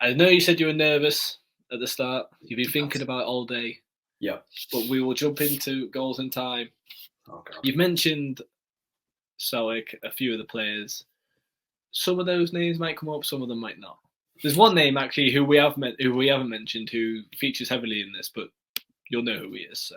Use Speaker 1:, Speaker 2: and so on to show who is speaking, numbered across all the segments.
Speaker 1: I know you said you were nervous at the start. You've been thinking about it all day.
Speaker 2: Yeah.
Speaker 1: But we will jump into goals in time.
Speaker 2: Oh, God.
Speaker 1: You've mentioned Celtic, a few of the players. Some of those names might come up, some of them might not. There's one name actually who we haven't mentioned who features heavily in this, but you'll know who he is. So.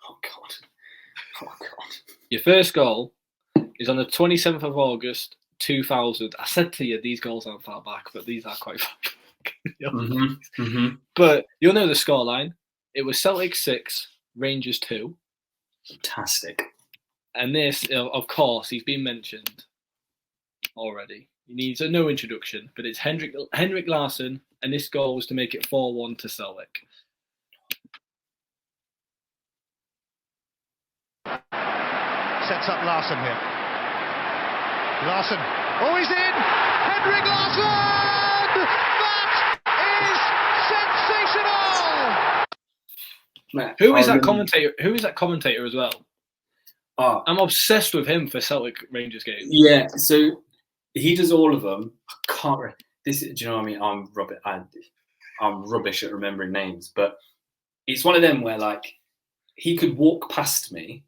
Speaker 2: Oh God. Oh God.
Speaker 1: Your first goal is on the 27th of August 2000. I said to you these goals aren't far back, but these are quite far back. But you'll know the scoreline. It was Celtic 6, Rangers 2.
Speaker 2: Fantastic.
Speaker 1: And this, of course, he's been mentioned already. He needs no introduction, but it's Henrik Larsson, and this goal was to make it 4-1 to Celtic.
Speaker 3: Sets up Larsson here. Larsson. Oh, he's in! Henrik Larsson! That is sensational!
Speaker 2: Man,
Speaker 1: Who is that commentator? Who is that commentator as well?
Speaker 2: Oh,
Speaker 1: I'm obsessed with him for Celtic Rangers games.
Speaker 2: Yeah, so he does all of them. I can't. Do you know what I mean? I'm rubbish at remembering names, but it's one of them where like he could walk past me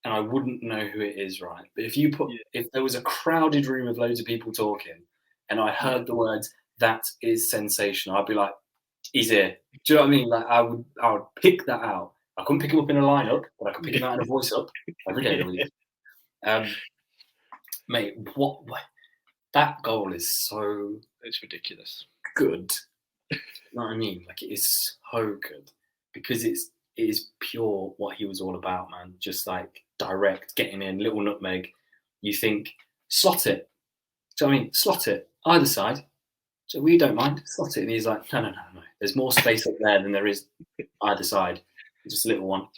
Speaker 2: and I wouldn't know who it is, right? But if there was a crowded room of loads of people talking and I heard the words "that is sensational," I'd be like, "He's here." Do you know what I mean? Like I would pick that out. I couldn't pick him up in a lineup, but I could pick him out in a voice up every day. Mate, what? That goal is so...
Speaker 1: It's ridiculous.
Speaker 2: Good. You know what I mean? Like, it is so good. Because it is pure what he was all about, man. Just, like, direct, getting in, little nutmeg. You think, slot it. Do you know what I mean? Slot it. Either side. So we don't mind. Slot it. And he's like, no. There's more space up there than there is either side. Just a little one.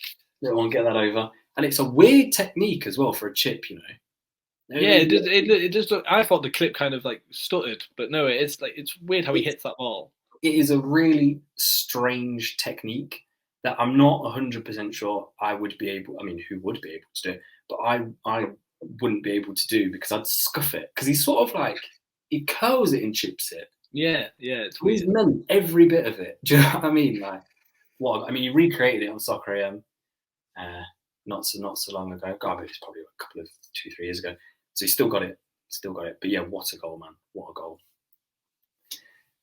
Speaker 2: Get that over. And it's a weird technique as well for a chip, you know.
Speaker 1: Yeah, it does look. I thought the clip kind of like stuttered, but no, it's weird how he hits that ball.
Speaker 2: It is a really strange technique that I'm not 100% sure I would be able. I mean, who would be able to do it? But I wouldn't be able to do because I'd scuff it because he's sort of like he curls it and chips it.
Speaker 1: Yeah, it's weird.
Speaker 2: He's meant every bit of it. Do you know what I mean? Like, he recreated it on Soccer AM, not so long ago. God, it's probably a couple of 2-3 years ago. So he still got it. But yeah, what a goal, man. What a goal.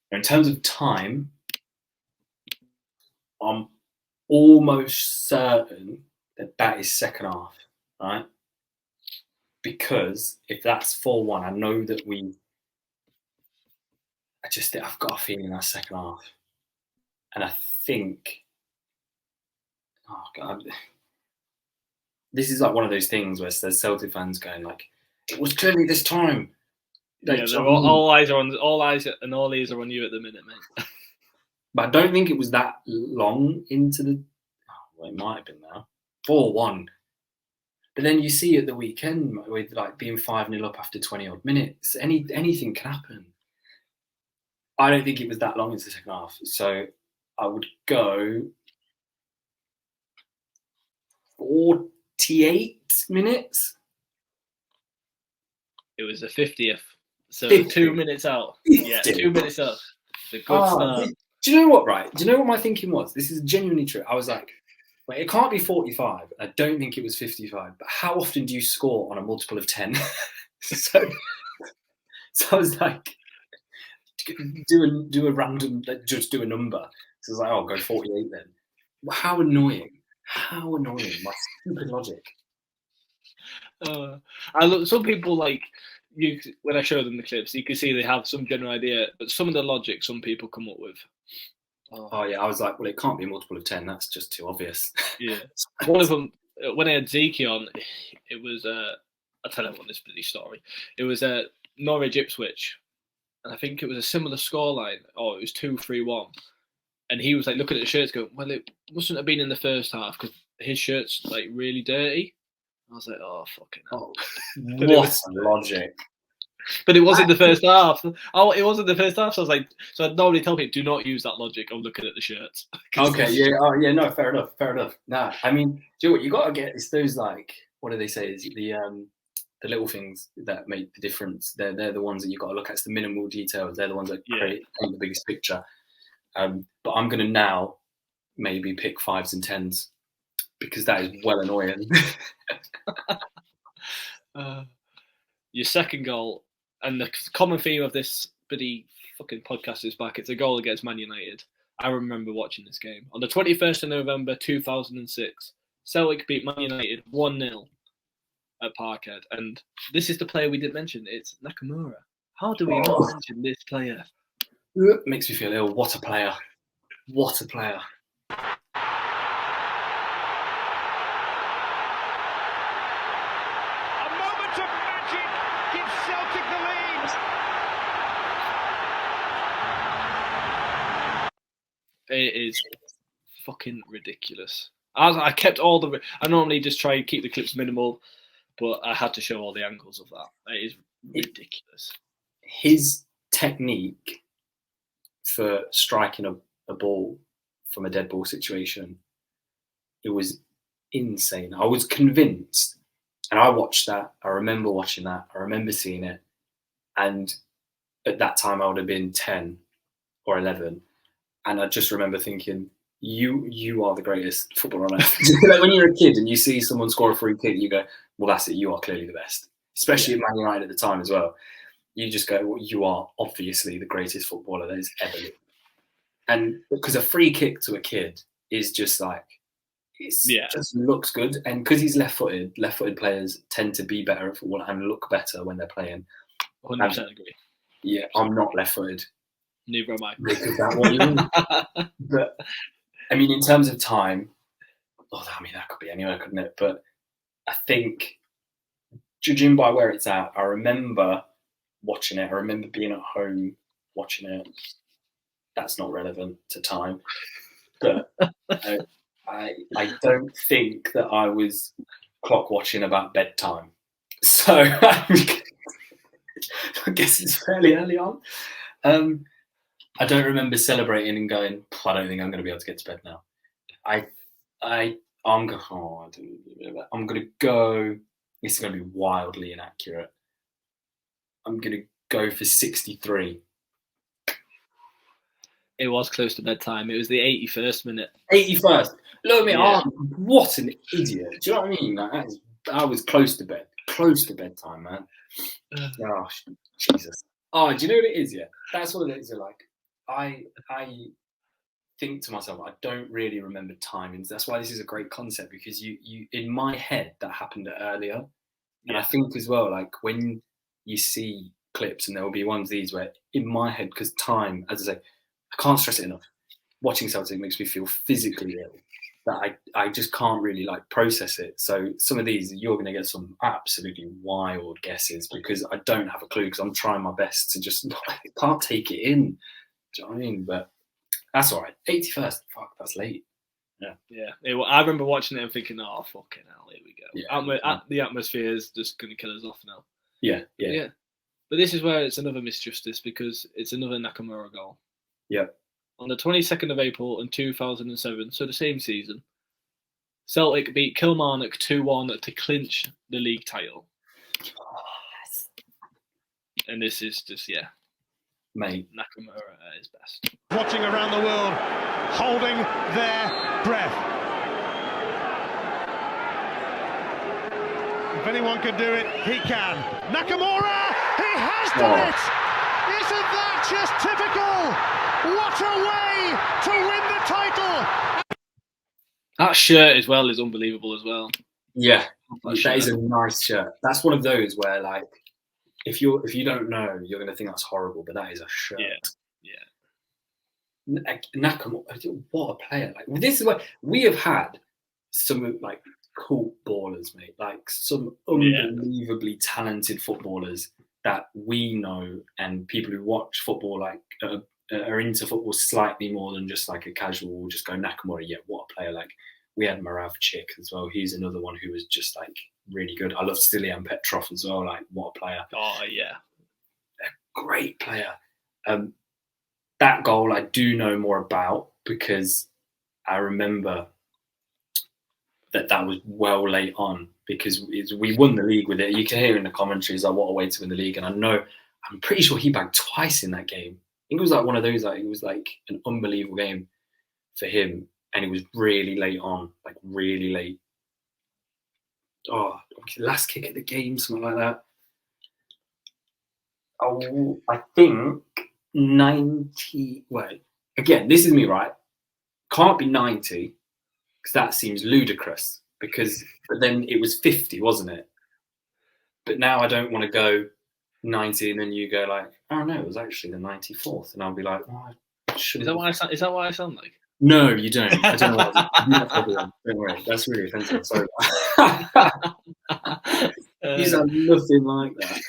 Speaker 2: Now, in terms of time, I'm almost certain that is second half, right? Because if that's 4-1, I know that I've got a feeling that's second half. And I think, oh God, this is like one of those things where there's Celtic fans going like, it was clearly this time.
Speaker 1: Like, yeah, all eyes and all ears are on you at the minute, mate.
Speaker 2: But I don't think it was that long into the. Oh, well, it might have been now 4-1. But then you see at the weekend with like being 5-0 up after 20 odd minutes, anything can happen. I don't think it was that long into the second half, so I would go 48 minutes.
Speaker 1: It was the 50th, so
Speaker 2: 50.
Speaker 1: 2 minutes out. 50. Yeah, 2 minutes out. The good start.
Speaker 2: Do you know what, right? Do you know what my thinking was? This is genuinely true. I was like, wait, it can't be 45. I don't think it was 55. But how often do you score on a multiple of 10? so I was like, do a random, just do a number. So I was like, oh, go 48 then. How annoying. My stupid logic.
Speaker 1: I look. Some people like you. When I show them the clips, you can see they have some general idea, but some of the logic some people come up with.
Speaker 2: Oh yeah, I was like, well, it can't be a multiple of 10. That's just too obvious.
Speaker 1: Yeah, one of them when I had Zeke on, it was I'll tell everyone this bloody story. It was Norwich Ipswich, and I think it was a similar scoreline. Oh, it was 2-3-1, and he was like looking at the shirts, going, "Well, it mustn't have been in the first half because his shirt's like really dirty." I was like, "Oh, fucking hell!"
Speaker 2: What logic?
Speaker 1: But it wasn't the first half. Oh, it wasn't the first half. So I was like, so I'd normally tell people, do not use that logic of looking at the shirts.
Speaker 2: Okay, yeah, no, fair enough. Nah, I mean, do you know what you got to get? It's those like, what do they say? Is the the little things that make the difference. They're the ones that you've got to look at. It's the minimal details. They're the ones that paint the biggest picture. But I'm going to now maybe pick 5s and 10s because that is well annoying.
Speaker 1: Your second goal, and the common theme of this bloody fucking podcast is back. It's a goal against Man United. I remember watching this game on the 21st of November 2006. Celtic beat Man United 1-0 at Parkhead, and this is the player we didn't mention. It's Nakamura. How do we not mention this player?
Speaker 2: Makes me feel ill. What a player! What a player!
Speaker 3: A moment of magic gives Celtic the lead.
Speaker 1: It is fucking ridiculous. I kept all the. I normally just try and keep the clips minimal, but I had to show all the angles of that. It is ridiculous.
Speaker 2: His technique for striking a ball from a dead ball situation, it was insane. I was convinced, and I watched that. I remember watching that. I remember seeing it, and at that time I would have been 10 or 11, and I just remember thinking, you are the greatest footballer on earth. Like when you're a kid and you see someone score a free kick, you go, well, that's it. You are clearly the best, especially at Man United at the time as well. You just go, well, you are obviously the greatest footballer that has ever lived. And because a free kick to a kid is just like, just looks good. And because he's left-footed players tend to be better at football and look better when they're playing.
Speaker 1: 100% agree.
Speaker 2: Yeah, I'm not left-footed.
Speaker 1: Neither am I.
Speaker 2: Is that what you mean? But I mean, in terms of time, that could be anywhere, couldn't it? But I think, judging by where it's at, I remember watching it. I remember being at home watching it. That's not relevant to time. But I don't think that I was clock watching about bedtime. So I guess it's fairly early on. I don't remember celebrating and going, I don't think I'm going to be able to get to bed now. I'm going to go, this is going to be wildly inaccurate. I'm going to go for 63.
Speaker 1: It was close to bedtime. It was the 81st minute.
Speaker 2: 81st. Look at me. Yeah. What an idiot. Do you know what I mean? I was close to bed. Close to bedtime, man. Oh, Jesus. Oh, do you know what it is? Yeah. That's what it is. Like, I think to myself, I don't really remember timings. That's why this is a great concept, because you in my head, that happened earlier. And I think as well, like when you see clips, and there will be ones these where in my head, because time, as I say, I can't stress it enough. Watching Celtic makes me feel physically ill. That I just can't really like process it. So some of these, you're going to get some absolutely wild guesses because I don't have a clue, because I'm trying my best to just I can't take it in. Do you know what I mean? But that's all right. 81st. Fuck, that's late.
Speaker 1: Yeah. I remember watching it and thinking, oh, fucking hell, here we go.
Speaker 2: Yeah.
Speaker 1: The atmosphere is just going to kill us off now.
Speaker 2: Yeah.
Speaker 1: But this is where it's another misjustice, because it's another Nakamura goal.
Speaker 2: Yeah.
Speaker 1: On the 22nd of April in 2007, so the same season, Celtic beat Kilmarnock 2-1 to clinch the league title. And this is just,
Speaker 2: mate,
Speaker 1: Nakamura at his best.
Speaker 3: Watching around the world, holding their breath. If anyone can do it, he can. Nakamura, he has done it! Isn't that just typical? What a way to win the title!
Speaker 1: That shirt as well is unbelievable as well.
Speaker 2: Yeah, that is a nice shirt. That's one of those where, like, if you don't know, you're going to think that's horrible, but that is a shirt.
Speaker 1: Yeah.
Speaker 2: Nakamura, what a player! Like, this is where we have had some like cool ballers, mate. Like some unbelievably talented footballers that we know, and people who watch football like are into football slightly more than just like a casual. Will just go Nakamura. Yeah, what a player! Like we had Moravchik as well. He's another one who was just like really good. I love Stilian Petrov as well. Like what a player!
Speaker 1: Oh yeah,
Speaker 2: a great player. That goal I do know more about because I remember that was well late on. because we won the league with it. You can hear in the commentaries like what a way to win the league, and I'm pretty sure he bagged twice in that game. I think it was like one of those, like it was like an unbelievable game for him, and it was really late on, like really late. Oh, last kick of the game, something like that. Oh, I think 90. Wait, again, this is me, right? Can't be 90 because that seems ludicrous. But then it was 50, wasn't it? But now I don't want to go 90, and then you go like, oh no, it was actually the 94th, and I'll be like, oh, I should.
Speaker 1: Is that what I sound like?
Speaker 2: No, you don't. I don't know. Don't worry, that's really offensive. Sorry. You sound nothing like that.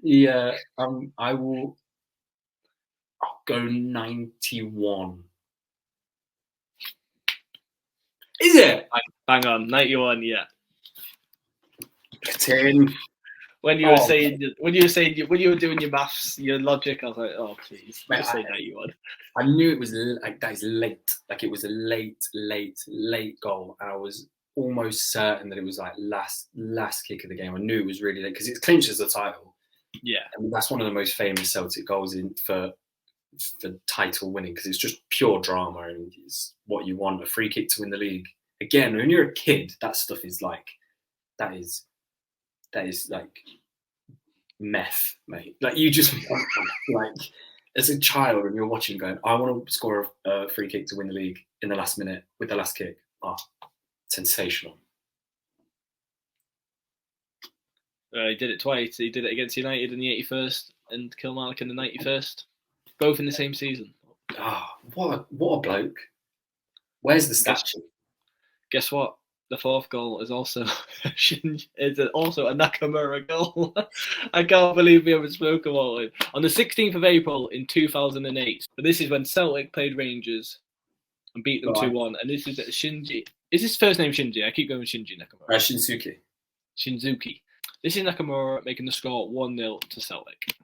Speaker 2: Yeah, I will. I'll go 91. Is it?
Speaker 1: Bang on, 91. Yeah.
Speaker 2: 10.
Speaker 1: When you were doing your maths, your logic, I was like, oh please, just say 91.
Speaker 2: I knew it was like that is late. Like it was a late goal, and I was almost certain that it was like last kick of the game. I knew it was really late because it clinches the title.
Speaker 1: Yeah,
Speaker 2: and that's one of the most famous Celtic goals for title winning because it's just pure drama and it's what you want. A free kick to win the league. Again, when you're a kid, that stuff is like that is like meth, mate. Like you just like as a child when you're watching, going, I want to score a free kick to win the league in the last minute with the last kick. Oh, sensational.
Speaker 1: He did it twice. He did it against United in the 81st and Kilmarnock in the 91st, both in the same season.
Speaker 2: Oh, what a bloke! Where's the statue?
Speaker 1: Guess what? The fourth goal is also a Nakamura goal. I can't believe we haven't spoken about it. On the 16th of April in 2008. But this is when Celtic played Rangers and beat them 2-1. And this is Shinji. Is his first name Shinji? I keep going with Shinji Nakamura. Shinzuki. This is Nakamura making the score 1-0 to Celtic.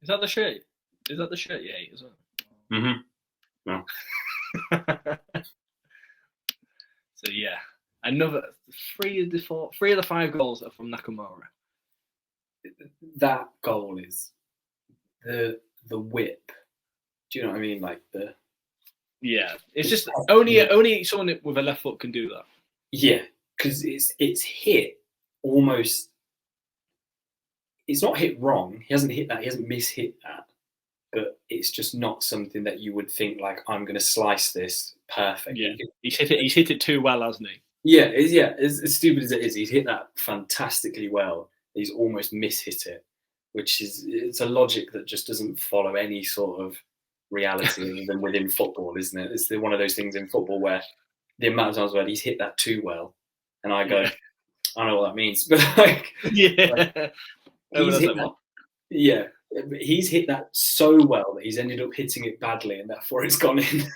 Speaker 1: Is that the shirt? Is that the shirt you hate as well?
Speaker 2: Mm-hmm. No.
Speaker 1: So yeah, another three of the 5 goals are from Nakamura.
Speaker 2: That goal is the whip. Do you know what I mean? Like
Speaker 1: it's just only someone with a left foot can do that.
Speaker 2: Yeah, because it's hit almost. It's not hit wrong. He hasn't hit that. He hasn't mishit that. But it's just not something that you would think like I'm going to slice this perfect.
Speaker 1: Yeah, he's hit it too well, hasn't he?
Speaker 2: Yeah, as stupid as it is, he's hit that fantastically well. He's almost mishit it, which it's a logic that just doesn't follow any sort of reality than within football, isn't it? It's one of those things in football where the amount of times where he's hit that too well, and I go, I don't know what that means, but like, he's hit that so well that he's ended up hitting it badly, and therefore it's gone in.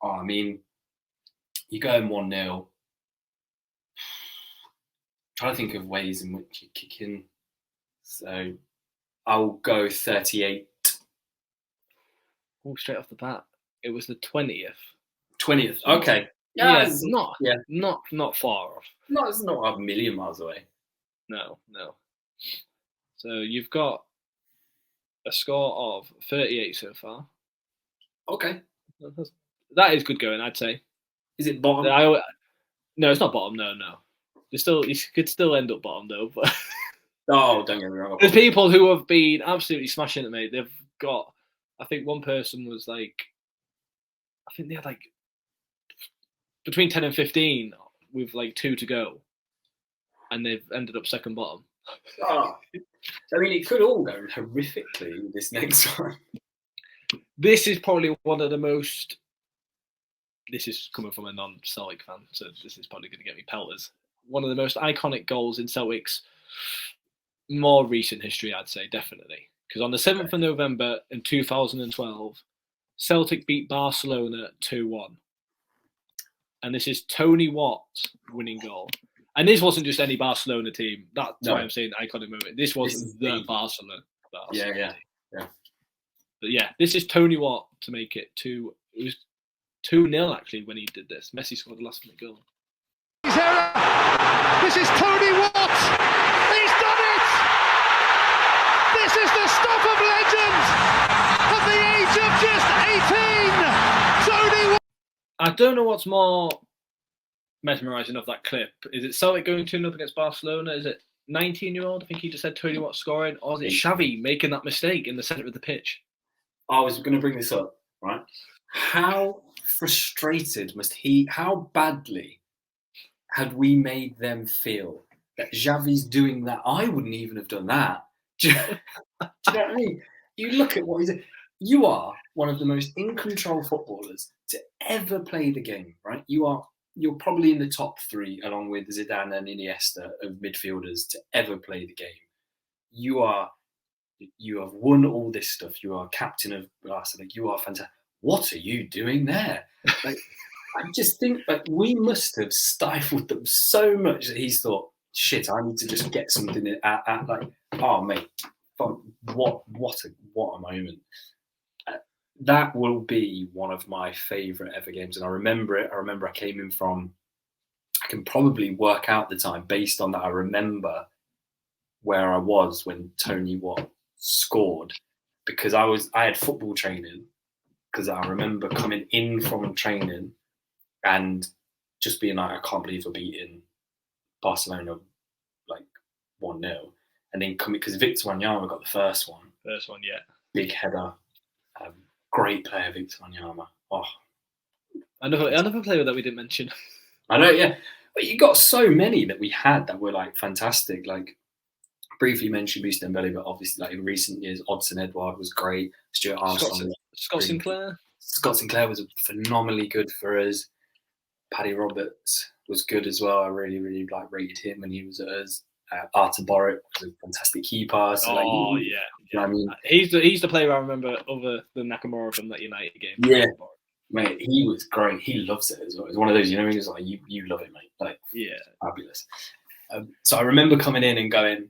Speaker 2: I mean, you go in 1-0. Trying to think of ways in which you kick in. So I'll go 38.
Speaker 1: Oh, straight off the bat, it was the 20th.
Speaker 2: 20th. Okay.
Speaker 1: Yeah, not far off.
Speaker 2: No, it's not a million miles away.
Speaker 1: No. So you've got a score of 38 so far.
Speaker 2: Okay.
Speaker 1: That is good going, I'd say.
Speaker 2: Is it bottom?
Speaker 1: No, it's not bottom. No. You could still end up bottom though. But
Speaker 2: don't get me wrong.
Speaker 1: There's people who have been absolutely smashing it, mate. They've got. I think one person was like. I think they had like between 10 and 15 with like 2 to go, and they've ended up second bottom.
Speaker 2: I mean, it could all go horrifically this next one.
Speaker 1: This is probably one of the most. This is coming from a non-Celtic fan, so this is probably going to get me pelters. One of the most iconic goals in Celtic's more recent history, I'd say, definitely. Because on the 7th of November in 2012, Celtic beat Barcelona 2-1. And this is Tony Watt's winning goal. And this wasn't just any Barcelona team. That's why I'm saying iconic moment. This was the Barcelona
Speaker 2: Yeah.
Speaker 1: team. But yeah, this is Tony Watt to make it 2. It was 2-0 actually when he did this. Messi scored the last minute goal.
Speaker 3: This is Tony Watt. He's done it. This is the stuff of legend. At the age of just 18, Tony Watt.
Speaker 1: I don't know what's more mesmerising of that clip. Is it Celtic going 2-0 against Barcelona? Is it 19-year-old? I think he just said Tony Watt scoring. Or is it Xavi making that mistake in the centre of the pitch?
Speaker 2: I was going to bring this up, right? How frustrated how badly had we made them feel that Xavi's doing that? I wouldn't even have done that. Do you know what I mean? You look at what he's doing. You are one of the most in-control footballers to ever play the game, right? You're probably in the top 3, along with Zidane and Iniesta, of midfielders to ever play the game. You have won all this stuff. You are captain of Barcelona. You are fantastic. What are you doing there? Like, I just think we must have stifled them so much that he's thought, shit, I need to just get something at like, oh mate, what a moment. That will be one of my favourite ever games, and I remember it. I remember I came in from. I can probably work out the time based on that. I remember where I was when Tony Watt scored, because I had football training, because I remember coming in from training and just being like, I can't believe we're beating Barcelona like 1-0, and then coming because Victor Wanyama got the first one.
Speaker 1: First one, yeah.
Speaker 2: Big header. Great player, Victor Wanyama. Oh,
Speaker 1: another player that we didn't mention.
Speaker 2: I know, yeah. But you got so many that we had that were like fantastic. Like briefly mentioned Beast Dembele, but obviously like in recent years, Odson Edward was great. Stuart Armstrong.
Speaker 1: Scott Sinclair.
Speaker 2: Scott Sinclair was phenomenally good for us. Paddy Roberts was good as well. I really, really rated him when he was at us. Artur Boruc was a fantastic keeper. So,
Speaker 1: yeah.
Speaker 2: You know what I mean?
Speaker 1: He's the player I remember other than Nakamura from that United game.
Speaker 2: Yeah, mate, he was great. He loves it as well. It's one of those, you know, he's like, you love it, mate. Like, yeah, fabulous. So I remember coming in and going,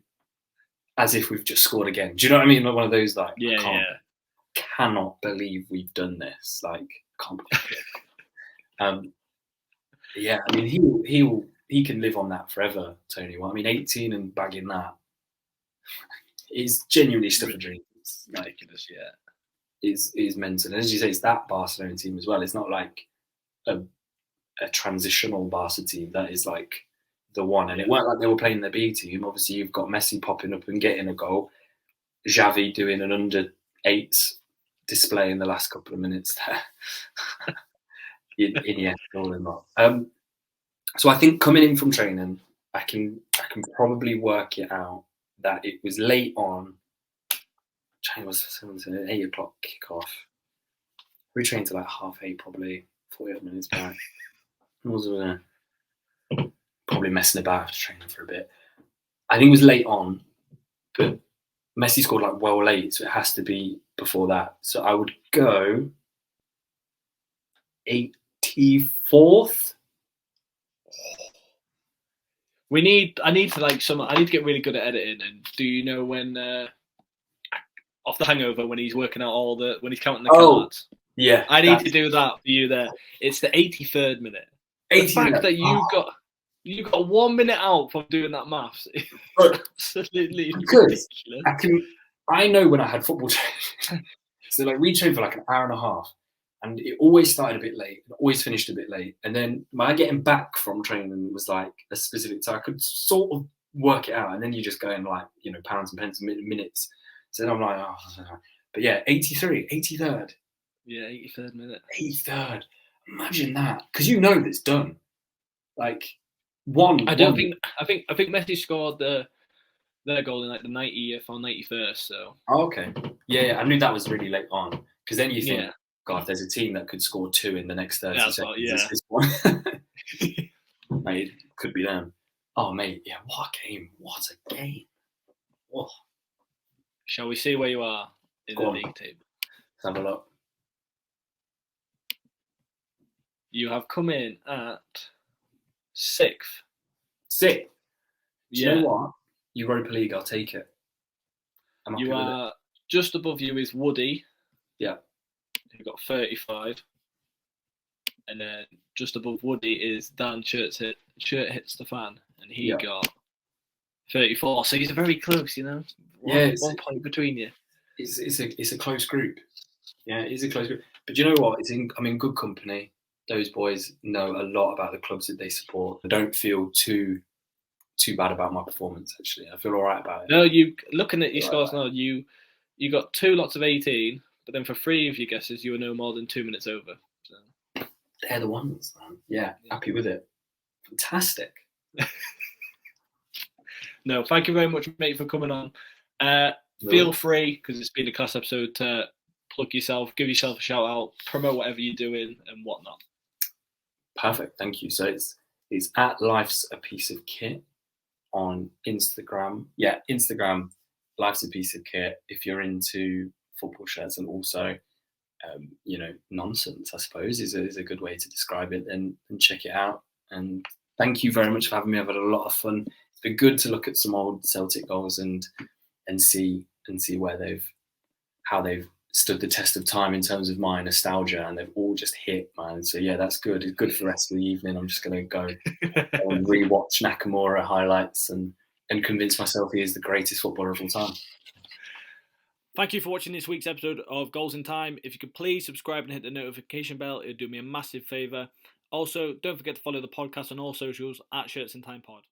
Speaker 2: as if we've just scored again. Do you know what I mean? Like one of those, like, cannot believe we've done this. Like, can't believe it. Yeah, I mean, he can live on that forever, Tony. Well, I mean, 18 and bagging that is genuinely stuff of dreams. Like, is mental. And as you say, it's that Barcelona team as well. It's not like a transitional Barca team. That is like the one. And it weren't like they were playing their B team. Obviously, you've got Messi popping up and getting a goal. Xavi doing an under-8s display in the last couple of minutes there. Iniesta all in that. So I think coming in from training, I can probably work it out that it was late on. Training was 8 o'clock kickoff. We trained to like 8:30, probably 40 minutes back. Probably messing about after training for a bit. I think it was late on, but Messi scored like well late, so it has to be before that. So I would go 84th.
Speaker 1: I need to get really good at editing. And do you know when off the Hangover when he's working out when he's counting the cards?
Speaker 2: Yeah,
Speaker 1: I need to do that for you there. It's the 83rd minute. The fact that you got 1 minute out from doing that maths is absolutely ridiculous.
Speaker 2: I know when I had football training. So like we trained for like an hour and a half. And it always started a bit late, always finished a bit late. And then my getting back from training was like a specific time. I could sort of work it out. And then you just go in like, you know, pounds and pence and minutes. So then I'm like, but yeah, 83rd.
Speaker 1: Yeah, 83rd minute.
Speaker 2: 83rd. Imagine that. Because you know that's done. Like, I
Speaker 1: think Messi scored their goal in like the 90th or 91st. So.
Speaker 2: Oh, okay. Yeah, I knew that was really late on. Because then you think, God, if there's a team that could score 2 in the next 30 seconds, this one. Mate, it could be them. Oh, mate, yeah, what a game. What a game. Oh.
Speaker 1: Shall we see where you are in the league table?
Speaker 2: Let's have a look.
Speaker 1: You have come in at 6th.
Speaker 2: 6th. Do you
Speaker 1: Yeah.
Speaker 2: know what? Europa League, I'll take it. I'm happy
Speaker 1: You
Speaker 2: with it.
Speaker 1: are just above you is Woody.
Speaker 2: Yeah.
Speaker 1: Who got 35. And then just above Woody is Dan Shirt Hits the Fan, and he got 34. So he's very close, you know. One point between you.
Speaker 2: It's a close group. Yeah, it is a close group. But you know what? I'm in good company. Those boys know a lot about the clubs that they support. I don't feel too bad about my performance. Actually, I feel all right about it.
Speaker 1: No, you looking at your scores now. You got 2 lots of 18, but then for 3 of your guesses, you were no more than 2 minutes over. So.
Speaker 2: They're the ones, man. Yeah, happy with it. Fantastic.
Speaker 1: No, thank you very much, mate, for coming on. Feel free, because it's been a class episode, to plug yourself, give yourself a shout out, promote whatever you're doing and whatnot.
Speaker 2: Perfect, thank you. So it's at Life's a Piece of Kit on Instagram. Yeah, Instagram, Life's a Piece of Kit. If you're into football shirts and also nonsense, I suppose, is a good way to describe it, then check it out. And thank you very much for having me. I've had a lot of fun. It's been good to look at some old Celtic goals and see how they've stood the test of time in terms of my nostalgia, and they've all just hit, man. So yeah, that's good. It's good for the rest of the evening. I'm just going to go and rewatch Nakamura highlights and convince myself he is the greatest footballer of all time.
Speaker 1: Thank you for watching this week's episode of Goals in Time. If you could please subscribe and hit the notification bell, it would do me a massive favour. Also, don't forget to follow the podcast on all socials at Shirts in Time Pod.